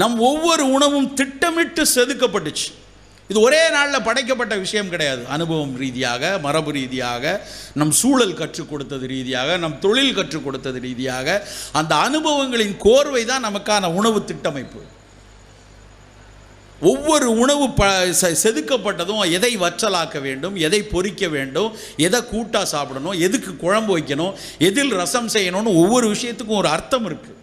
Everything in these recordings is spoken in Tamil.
நம் ஒவ்வொரு உணவும் திட்டமிட்டு செதுக்கப்பட்டுச்சு. இது ஒரே நாளில் படைக்கப்பட்ட விஷயம் கிடையாது. அனுபவம் ரீதியாக, மரபு ரீதியாக, நம் சூழல் கற்றுக் கொடுத்தது ரீதியாக, நம் தொழில் கற்றுக் கொடுத்தது ரீதியாக அந்த அனுபவங்களின் கோர்வை தான் நமக்கான உணவு திட்டமைப்பு. ஒவ்வொரு உணவு செதுக்கப்பட்டதும் எதை வற்றலாக்க வேண்டும், எதை பொரிக்க வேண்டும், எதை கூட்டாக சாப்பிடணும், எதுக்கு குழம்பு வைக்கணும், எதில் ரசம் செய்யணும்னு ஒவ்வொரு விஷயத்துக்கும் ஒரு அர்த்தம் இருக்குது.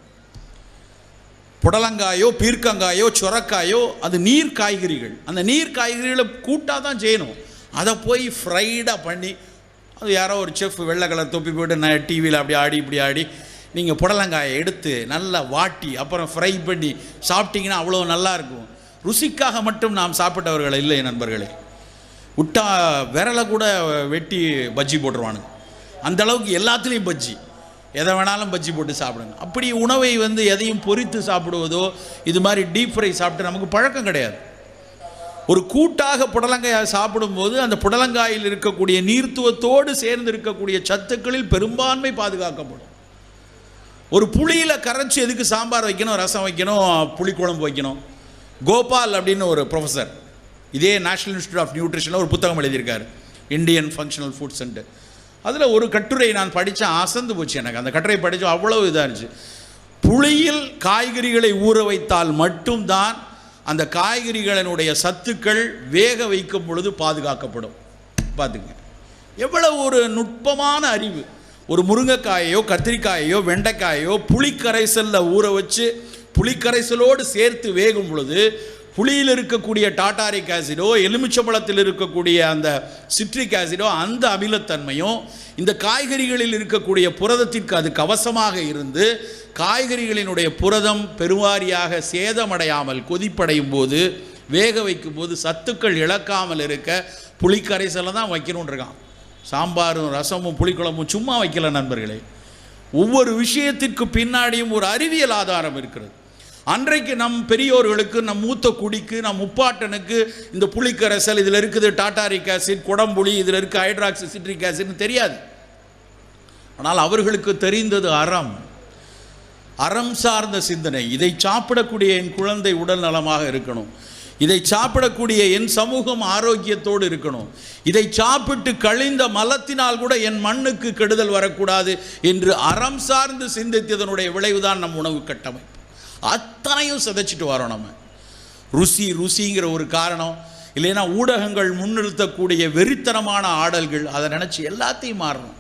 புடலங்காயோ பீர்க்கங்காயோ சொரக்காயோ அது நீர் காய்கறிகள். அந்த நீர் காய்கறிகளை கூட்டாக தான் செய்யணும். அதை போய் ஃப்ரைடாக பண்ணி அது யாரோ ஒரு செஃப் வெள்ளை கலர் தொப்பி போய்ட்டு நான் டிவியில் அப்படி ஆடி இப்படி ஆடி நீங்கள் புடலங்காயை எடுத்து நல்லா வாட்டி அப்புறம் ஃப்ரை பண்ணி சாப்பிட்டீங்கன்னா அவ்வளோ நல்லாயிருக்கும். ருசிக்காக மட்டும் நாம் சாப்பிட்டவர்கள் இல்லை நண்பர்களே. விட்டா விரலை கூட வெட்டி பஜ்ஜி போட்டுருவானுங்க. அந்த அளவுக்கு எல்லாத்துலேயும் பஜ்ஜி, எதை வேணாலும் பஜ்ஜி போட்டு சாப்பிடுங்க. அப்படி உணவை எதையும் பொரித்து சாப்பிடுவதோ இது மாதிரி டீப் ஃப்ரை சாப்பிட்டு நமக்கு பழக்கம் கிடையாது. ஒரு கூட்டாக புடலங்காயை சாப்பிடும்போது அந்த புடலங்காயில் இருக்கக்கூடிய நீர்த்துவத்தோடு சேர்ந்து இருக்கக்கூடிய சத்துக்களில் பெரும்பான்மை பாதுகாக்கப்படும். ஒரு புளியில் கரைச்சி எதுக்கு சாம்பார் வைக்கணும், ரசம் வைக்கணும், புளிக்குழம்பு வைக்கணும்? கோபால் அப்படின்னு ஒரு ப்ரொஃபஸர் இதே நேஷனல் இன்ஸ்டியூட் ஆஃப் நியூட்ரிஷனில் ஒரு புத்தகம் எழுதியிருக்காரு, இந்தியன் ஃபங்க்ஷனல் ஃபுட் சென்டர். அதில் ஒரு கட்டுரை நான் படித்தேன், அசந்து போச்சு எனக்கு. அந்த கட்டுரை படித்தோம், அவ்வளோ இதாக இருந்துச்சு. புளியில் காய்கறிகளை ஊற வைத்தால் மட்டும்தான் அந்த காய்கறிகளினுடைய சத்துக்கள் வேக வைக்கும் பொழுது பாதுகாக்கப்படும். பார்த்துங்க, எவ்வளவு ஒரு நுட்பமான அறிவு. ஒரு முருங்கைக்காயையோ கத்திரிக்காயையோ வெண்டைக்காயோ புளிக்கரைசலில் ஊற வச்சு புளிக்கரைசலோடு சேர்த்து வேகும் பொழுது புளியில் இருக்கக்கூடிய டாட்டாரிக் ஆசிடோ எலுமிச்சம்பழத்தில் இருக்கக்கூடிய அந்த சிட்ரிக் ஆசிடோ அந்த அமிலத்தன்மையும் இந்த காய்கறிகளில் இருக்கக்கூடிய புரதத்திற்கு அது கவசமாக இருந்து காய்கறிகளினுடைய புரதம் பெருவாரியாக சேதமடையாமல் கொதிப்படையும் போது வேக வைக்கும் போது சத்துக்கள் இழக்காமல் இருக்க புளிக்கரைசலை தான் வைக்கணும்னு இருக்கான். சாம்பாரும் ரசமும் புளிக்குழம்பும் சும்மா வைக்கல நண்பர்களே. ஒவ்வொரு விஷயத்திற்கு பின்னாடியும் ஒரு அறிவியல் ஆதாரம் இருக்கிறது. அன்றைக்கு நம் பெரியோர்களுக்கு, நம் மூத்த குடிக்கு, நம் முப்பாட்டனுக்கு இந்த புளிக்கரைசல் இதில் இருக்குது டாட்டாரிக் ஆசிட், குடம்புளி, இதில் இருக்குது ஹைட்ராக்சி சிட்ரிக் ஆசிட்னு தெரியாது. ஆனால் அவர்களுக்கு தெரிந்தது அறம், அறம் சார்ந்த சிந்தனை. இதை சாப்பிடக்கூடிய என் குழந்தை உடல் நலமாக இருக்கணும், இதை சாப்பிடக்கூடிய என் சமூகம் ஆரோக்கியத்தோடு இருக்கணும், இதை சாப்பிட்டு கழிந்த மலத்தினால் கூட என் மண்ணுக்கு கெடுதல் வரக்கூடாது என்று அறம் சார்ந்து சிந்தித்ததனுடைய விளைவுதான் நம் உணவு கட்டமைப்பு. அத்தனையும் சிதைச்சிட்டு வரோம் நம்ம. ருசிங்கிற ஒரு காரணம், இல்லைன்னா ஊடகங்கள் முன்னிறுத்தக்கூடிய வெறித்தனமான ஆடல்கள், அதை நினச்சி எல்லாத்தையும் மாறணும்.